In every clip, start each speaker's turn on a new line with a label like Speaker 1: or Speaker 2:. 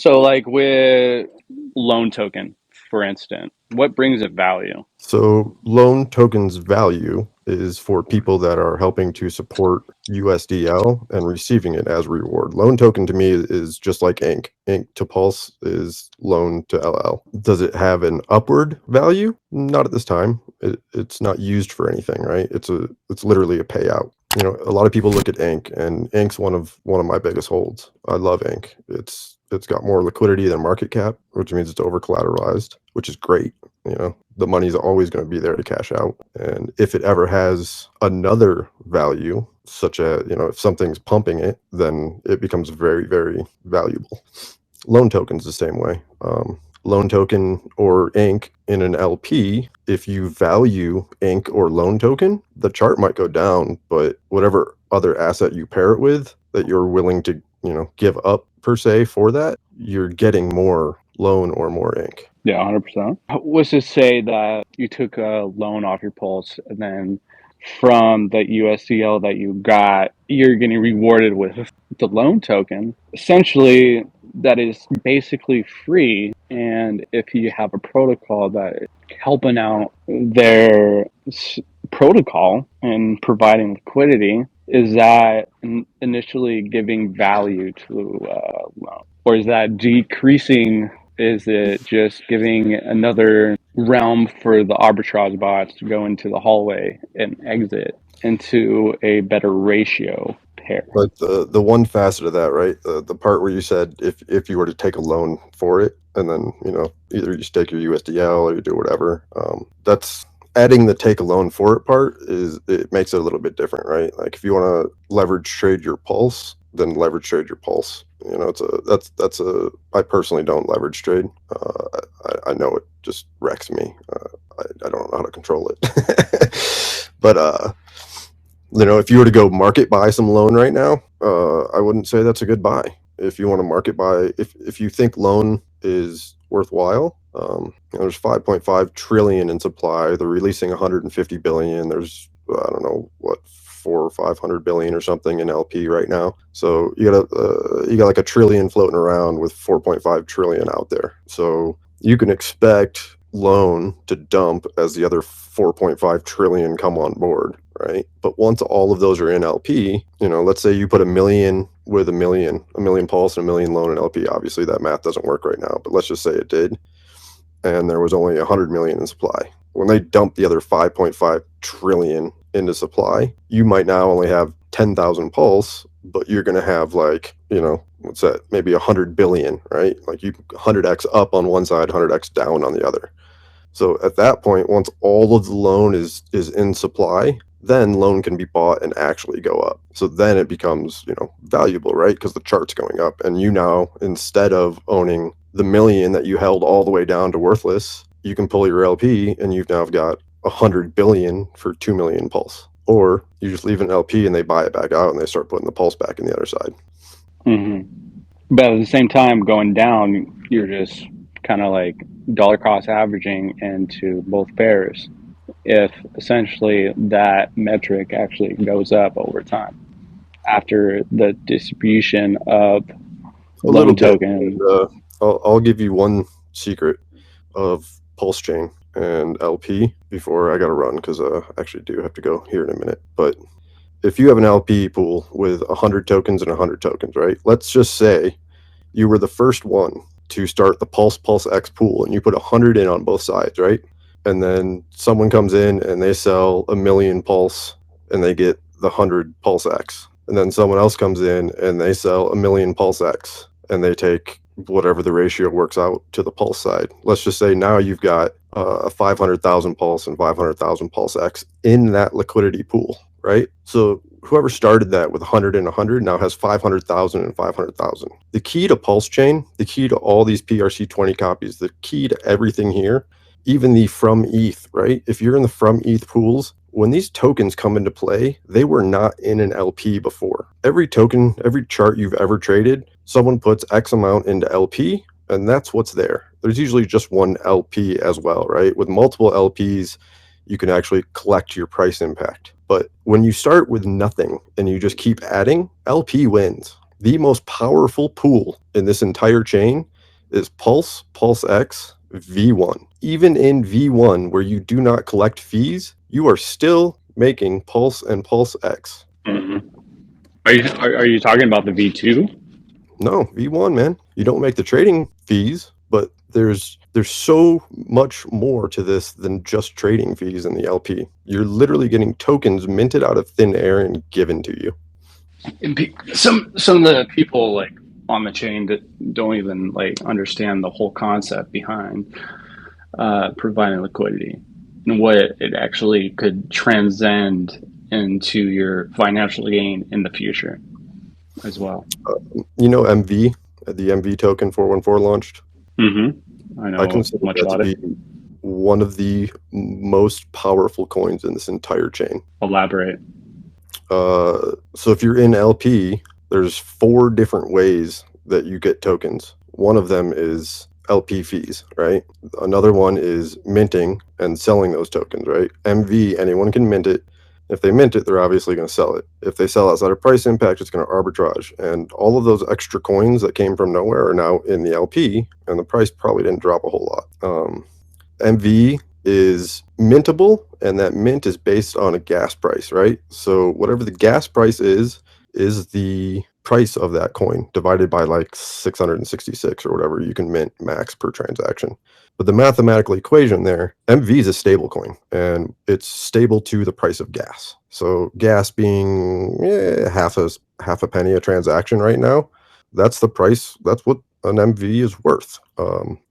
Speaker 1: So like with loan token, for instance, what brings it value?
Speaker 2: So loan tokens value is for people that are helping to support USDL and receiving it as reward. Loan token to me is just like ink. Ink to Pulse is loan to LL. Does it have an upward value? Not at this time. It's not used for anything, right? It's literally a payout. You know, a lot of people look at ink, and ink's one of my biggest holds. I love ink. It's got more liquidity than market cap, which means it's over collateralized, which is great. You know, the money's always going to be there to cash out. And if it ever has another value, such as, you know, if something's pumping it, then it becomes very, very valuable. Loan token's the same way. Loan token or ink in an LP, if you value ink or loan token, the chart might go down, but whatever other asset you pair it with that you're willing to, you know, give up per se for that, you're getting more loan or more ink.
Speaker 1: Yeah, 100%. Let's just say that you took a loan off your Pulse, and then from the USDL that you got, you're getting rewarded with the loan token. Essentially, that is basically free. And if you have a protocol that is helping out their protocol and providing liquidity, is that initially giving value to loan? Or is that decreasing? Is it just giving another realm for the arbitrage bots to go into the hallway and exit into a better ratio pair?
Speaker 2: But the one facet of that, right? The part where you said if you were to take a loan for it, and then, you know, either you stake your USDL or you do whatever, that's adding the take a loan for it part it makes it a little bit different, right? Like if you want to leverage trade your Pulse, then leverage trade your Pulse. You know, I personally don't leverage trade. I know it just wrecks me. I don't know how to control it. But you know, if you were to go market buy some loan right now, I wouldn't say that's a good buy. If you want to market buy, if you think loan is worthwhile, there's 5.5 trillion in supply. They're releasing 150 billion. There's, I don't know what, 400 or 500 billion or something in LP right now. So you got like a trillion floating around with 4.5 trillion out there. So you can expect loan to dump as the other 4.5 trillion come on board, right? But once all of those are in LP, you know, let's say you put a million with a million Pulse and a million loan in LP. Obviously that math doesn't work right now, but let's just say it did, and there was only 100 million in supply. When they dump the other 5.5 trillion into supply, you might now only have 10,000 Pulse, but you're going to have, like, you know, what's that, maybe 100 billion, right? Like you 100x up on one side, 100x down on the other. So at that point, once all of the loan is in supply, then loan can be bought and actually go up. So then it becomes, you know, valuable, right? Because the chart's going up, and you now, instead of owning the million that you held all the way down to worthless, you can pull your LP and you've now got 100 billion for 2 million Pulse. Or you just leave an LP and they buy it back out and they start putting the Pulse back in the other side.
Speaker 1: Mm-hmm. But at the same time, going down, you're just kind of like dollar cost averaging into both pairs. If essentially that metric actually goes up over time after the distribution of
Speaker 2: A little
Speaker 1: loan
Speaker 2: bit.
Speaker 1: token.
Speaker 2: I'll give you one secret of Pulsechain and LP before I got to run, because I actually do have to go here in a minute. But if you have an LP pool with 100 tokens and 100 tokens, right? Let's just say you were the first one to start the PulseX pool and you put 100 in on both sides, right? And then someone comes in and they sell a million Pulse and they get the 100 PulseX. And then someone else comes in and they sell a million PulseX and they take whatever the ratio works out to the Pulse side. Let's just say now you've got a 500,000 Pulse and 500,000 PulseX in that liquidity pool, right? So whoever started that with 100 and 100 now has 500,000 and 500,000. The key to Pulsechain, the key to all these PRC20 copies, the key to everything here, even the from ETH, right? If you're in the from ETH pools, when these tokens come into play, they were not in an LP before. Every token, every chart you've ever traded, someone puts X amount into LP, and that's what's there. There's usually just one LP as well, right? With multiple LPs, you can actually collect your price impact. But when you start with nothing and you just keep adding, LP wins. The most powerful pool in this entire chain is PulseX V1. Even in V1, where you do not collect fees, you are still making Pulse and PulseX.
Speaker 1: Mm-hmm. Are you talking about the V2?
Speaker 2: No, V1, man. You don't make the trading fees, but there's so much more to this than just trading fees in the LP. You're literally getting tokens minted out of thin air and given to you.
Speaker 1: Some of the people like on the chain that don't even like understand the whole concept behind providing liquidity and what it actually could transcend into your financial gain in the future as well.
Speaker 2: You know MV, the MV token 414 launched?
Speaker 1: Mm-hmm. I
Speaker 2: I
Speaker 1: know
Speaker 2: consider
Speaker 1: much
Speaker 2: that to
Speaker 1: about it.
Speaker 2: be one of the most powerful coins in this entire chain.
Speaker 1: Elaborate.
Speaker 2: So if you're in LP, there's 4 different ways that you get tokens. One of them is LP fees, right? Another one is minting and selling those tokens, right? MV, anyone can mint it. If they mint it, they're obviously going to sell it. If they sell outside of price impact, it's going to arbitrage. And all of those extra coins that came from nowhere are now in the LP, and the price probably didn't drop a whole lot. MV is mintable, and that mint is based on a gas price, right? So whatever the gas price is the price of that coin divided by like 666 or whatever you can mint max per transaction. But the mathematical equation there, MV is a stable coin, and it's stable to the price of gas. So gas being half a penny a transaction right now, that's the price. That's what an MV is worth.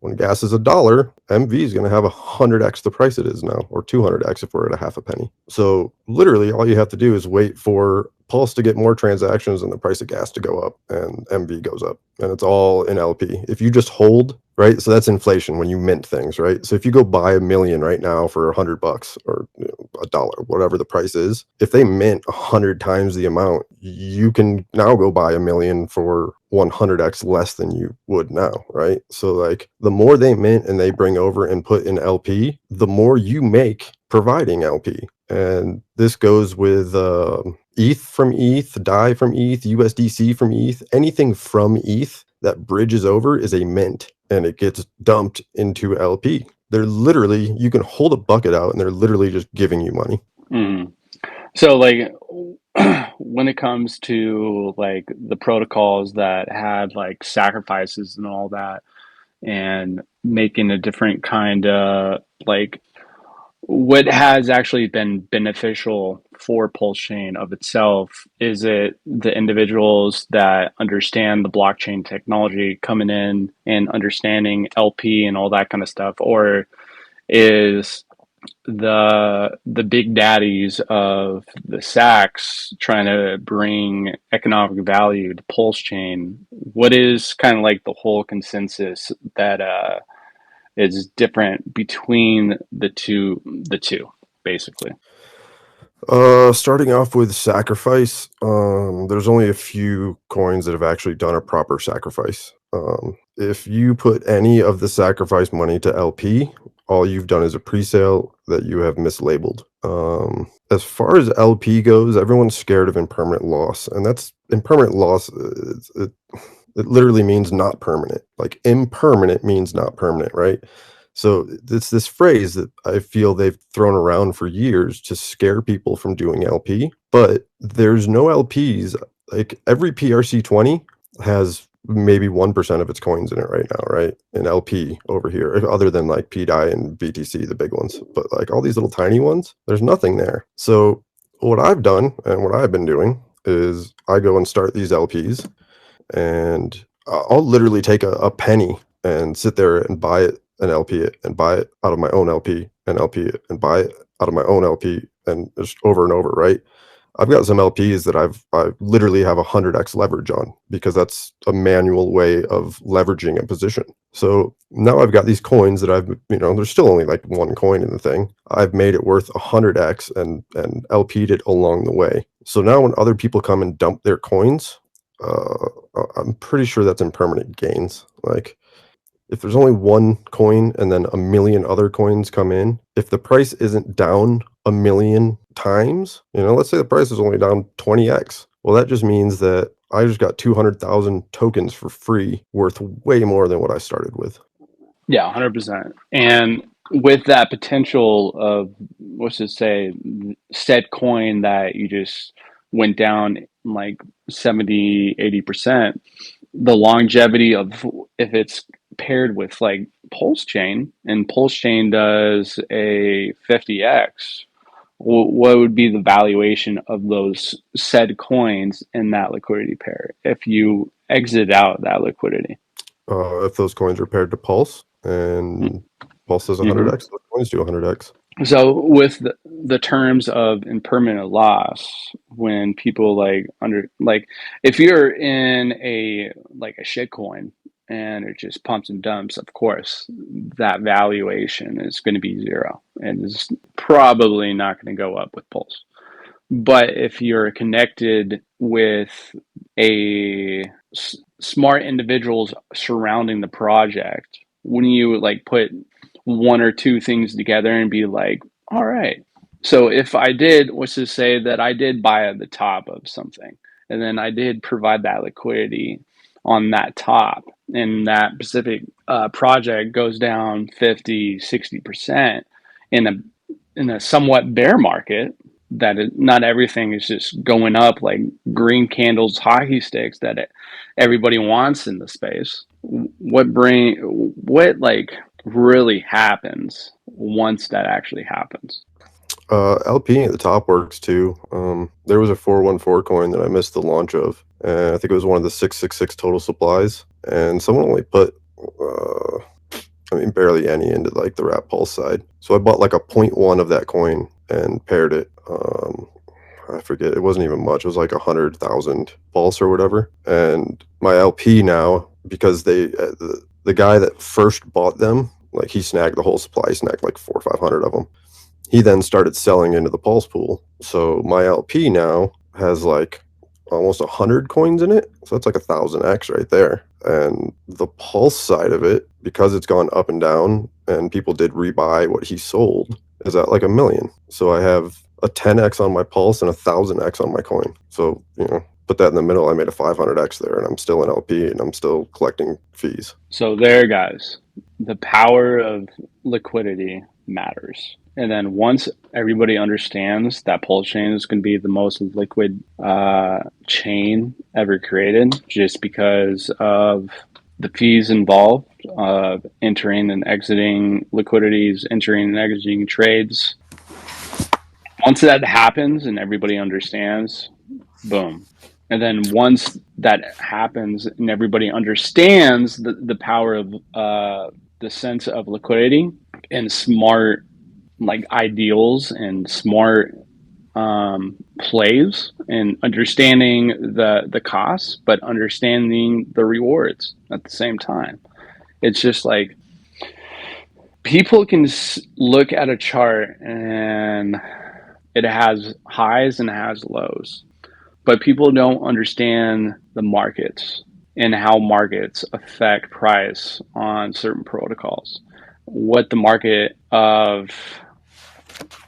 Speaker 2: When gas is $1, MV is going to have 100x the price it is now, or 200x if we're at a half a penny. So literally all you have to do is wait for Pulse to get more transactions and the price of gas to go up, and MV goes up, and it's all in LP. If you just hold, right? So that's inflation when you mint things, right? So if you go buy 1,000,000 right now for $100 or $1, whatever the price is, if they mint 100 times the amount, you can now go buy 1,000,000 for 100x less than you would now, right? So like the more they mint and they bring over and put in LP, the more you make providing LP. And this goes with ETH from ETH, DAI from ETH, USDC from ETH, anything from ETH that bridges over is a mint, and it gets dumped into LP. They're literally, you can hold a bucket out and they're literally just giving you money.
Speaker 1: Mm. So like when it comes to like the protocols that had like sacrifices and all that and making a different kind of like what has actually been beneficial for Pulsechain of itself, is it the individuals that understand the blockchain technology coming in and understanding LP and all that kind of stuff, or is the big daddies of the sacks trying to bring economic value to Pulsechain? What is kind of like the whole consensus that is different between the two basically?
Speaker 2: Starting off with sacrifice, there's only a few coins that have actually done a proper sacrifice. If you put any of the sacrifice money to LP, all you've done is a pre-sale that you have mislabeled. As far as LP goes, everyone's scared of impermanent loss, and that's impermanent loss. It literally means not permanent. Like impermanent means not permanent, right? So it's this phrase that I feel they've thrown around for years to scare people from doing LP, but there's no LPs. Like every PRC20 has maybe 1% of its coins in it right now, right? In LP over here, other than like PDI and BTC, the big ones. But like all these little tiny ones, there's nothing there. So what I've done and what I've been doing is I go and start these LPs, and I'll literally take a penny and sit there and buy it and LP it and buy it out of my own LP and LP it and buy it out of my own LP, and just over and over, right? I've got some LPs that I literally have 100x leverage on, because that's a manual way of leveraging a position. So now I've got these coins that there's still only like one coin in the thing. I've made it worth 100x and LP'd it along the way. So now when other people come and dump their coins, I'm pretty sure that's impermanent gains. Like if there's only one coin and then a million other coins come in, if the price isn't down a million times, let's say the price is only down 20x. Well, that just means that I just got 200,000 tokens for free, worth way more than what I started with.
Speaker 1: Yeah, 100%. And with that potential of, let's just say, said coin that you just went down like 70, 80%, the longevity of, if it's paired with like Pulsechain, and Pulsechain does a 50x, what would be the valuation of those said coins in that liquidity pair if you exit out that liquidity?
Speaker 2: If those coins are paired to Pulse and Pulse does 100x, those coins do 100x.
Speaker 1: So with the terms of impermanent loss, when people like if you're in a like a shit coin and it just pumps and dumps, of course that valuation is going to be zero and is probably not going to go up with Pulse. But if you're connected with a smart individuals surrounding the project, wouldn't you like put one or two things together and be like, all right, so if I did, let's just say that I did buy at the top of something, and then I did provide that liquidity on that top, and that specific project goes down 50, 60% in a somewhat bear market, that not everything is just going up like green candles, hockey sticks that everybody wants in the space. What like really happens once that actually happens?
Speaker 2: LP at the top works too. There was a 414 coin that I missed the launch of, and I think it was one of the 666 total supplies, and someone only put barely any into like the wrap Pulse side. So I bought like a 0.1 of that coin and paired it. I forget, it wasn't even much. It was like 100,000 Pulse or whatever. And my LP now, because the guy that first bought them, like he snagged the whole supply. He snagged like 400 or 500 of them. He then started selling into the Pulse pool. So my LP now has like almost 100 coins in it. So that's like 1,000x right there. And the Pulse side of it, because it's gone up and down and people did rebuy what he sold, is at like 1,000,000. So I have a 10x on my Pulse and 1,000x on my coin. So, put that in the middle, I made a 500x there, and I'm still an LP and I'm still collecting fees.
Speaker 1: So there, guys, the power of liquidity matters. And then once everybody understands that Pulsechain is going to be the most liquid chain ever created, just because of the fees involved of entering and exiting liquidities, entering and exiting trades. Once that happens and everybody understands, boom. And then once that happens and everybody understands the power of the sense of liquidity and smart like ideals and smart plays, and understanding the costs but understanding the rewards at the same time, it's just like people can look at a chart and it has highs and it has lows, but people don't understand the markets and how markets affect price on certain protocols. What the market of,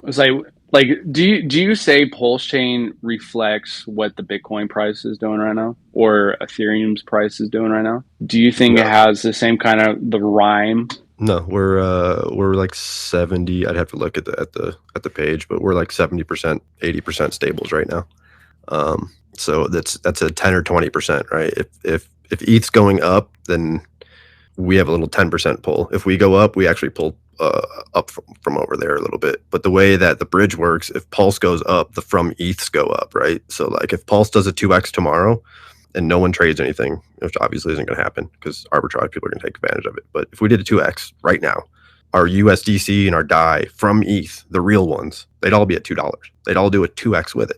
Speaker 1: it's like do you say Pulsechain reflects what the Bitcoin price is doing right now or Ethereum's price is doing right now? Do you think it has the same kind of the rhyme?
Speaker 2: No, we're like 70. I'd have to look at the page, but we're like 70%, 80% stables right now. So that's a 10 or 20%, right? If ETH's going up, then we have a little 10% pull. If we go up, we actually pull up from over there a little bit. But the way that the bridge works, if Pulse goes up, the from ETHs go up, right? So like if Pulse does a 2x tomorrow and no one trades anything, which obviously isn't going to happen because arbitrage people are going to take advantage of it. But if we did a 2x right now, our USDC and our DAI from ETH, the real ones, they'd all be at $2. They'd all do a 2x with it.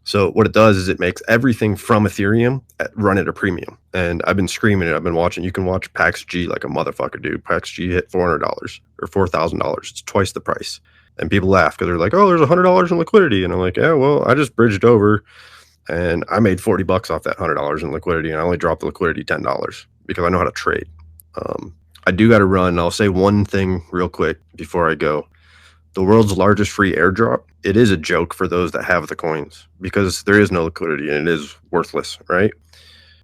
Speaker 2: So what it does is it makes everything from Ethereum run at a premium. And I've been screaming it. I've been watching. You can watch PaxG like a motherfucker, dude. PaxG hit $400 or $4,000. It's twice the price. And people laugh because they're like, oh, there's $100 in liquidity. And I'm like, yeah, well, I just bridged over and I made $40 off that $100 in liquidity. And I only dropped the liquidity $10 because I know how to trade. I do got to run. I'll say one thing real quick before I go. The world's largest free airdrop, it is a joke for those that have the coins because there is no liquidity and it is worthless, right?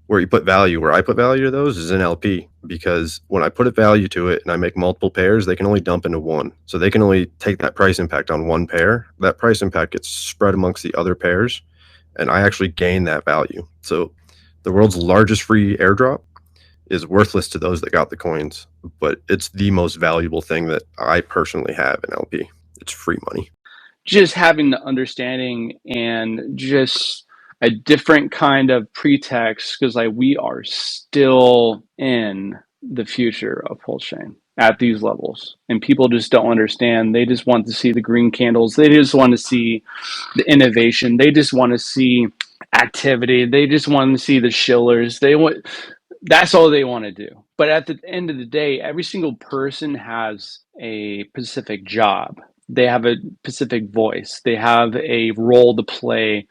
Speaker 2: Where you put value, where I put value to those is in LP, because when I put a value to it and I make multiple pairs, they can only dump into one. So they can only take that price impact on one pair. That price impact gets spread amongst the other pairs, and I actually gain that value. So the world's largest free airdrop is worthless to those that got the coins, but it's the most valuable thing that I personally have in LP. It's free money.
Speaker 1: Just having the understanding and just a different kind of pretext, because like we are still in the future of Pulsechain at these levels, and people just don't understand. They just want to see the green candles. They just want to see the innovation. They just want to see activity. They just want to see the shillers. That's all they want to do. But at the end of the day, every single person has a specific job. They have a specific voice. They have a role to play.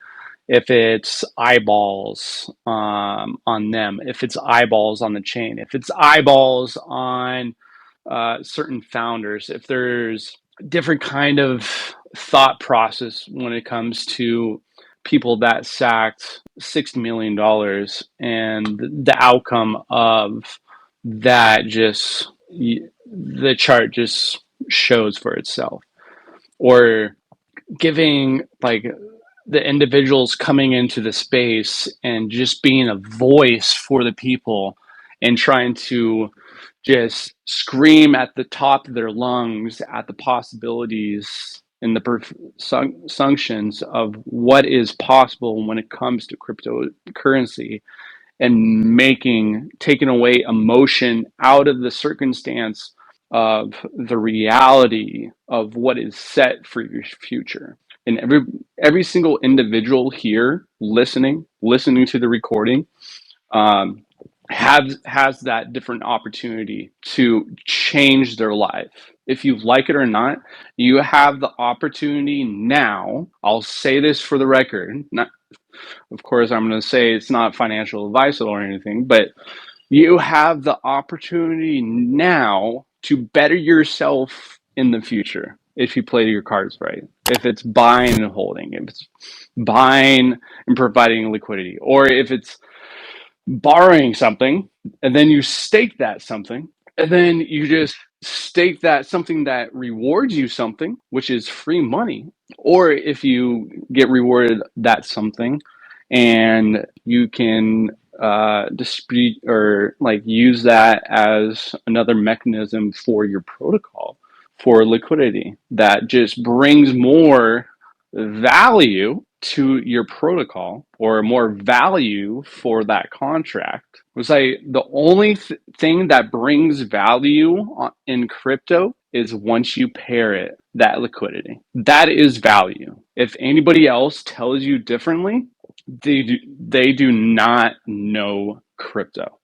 Speaker 1: If it's eyeballs on them, if it's eyeballs on the chain, if it's eyeballs on certain founders, if there's different kind of thought process when it comes to people that sacked $60 million, and the outcome of that, just the chart just shows for itself. Or giving like the individuals coming into the space and just being a voice for the people and trying to just scream at the top of their lungs at the possibilities and the presumptions of what is possible when it comes to cryptocurrency, and taking away emotion out of the circumstance of the reality of what is set for your future. And every single individual here listening to the recording, um, has that different opportunity to change their life. If you like it or not, you have the opportunity now. I'll say this for the record. Not, of course, I'm going to say it's not financial advice or anything, but you have the opportunity now to better yourself in the future if you play your cards right. If it's buying and holding, if it's buying and providing liquidity, or if it's borrowing something and then you stake that something, and then you just stake that something that rewards you something, which is free money. Or if you get rewarded that something and you can dispute or like use that as another mechanism for your protocol for liquidity, that just brings more value to your protocol or more value for that contract. It was like the only thing that brings value in crypto is once you pair it that liquidity. That is value. If anybody else tells you differently, they do not know crypto.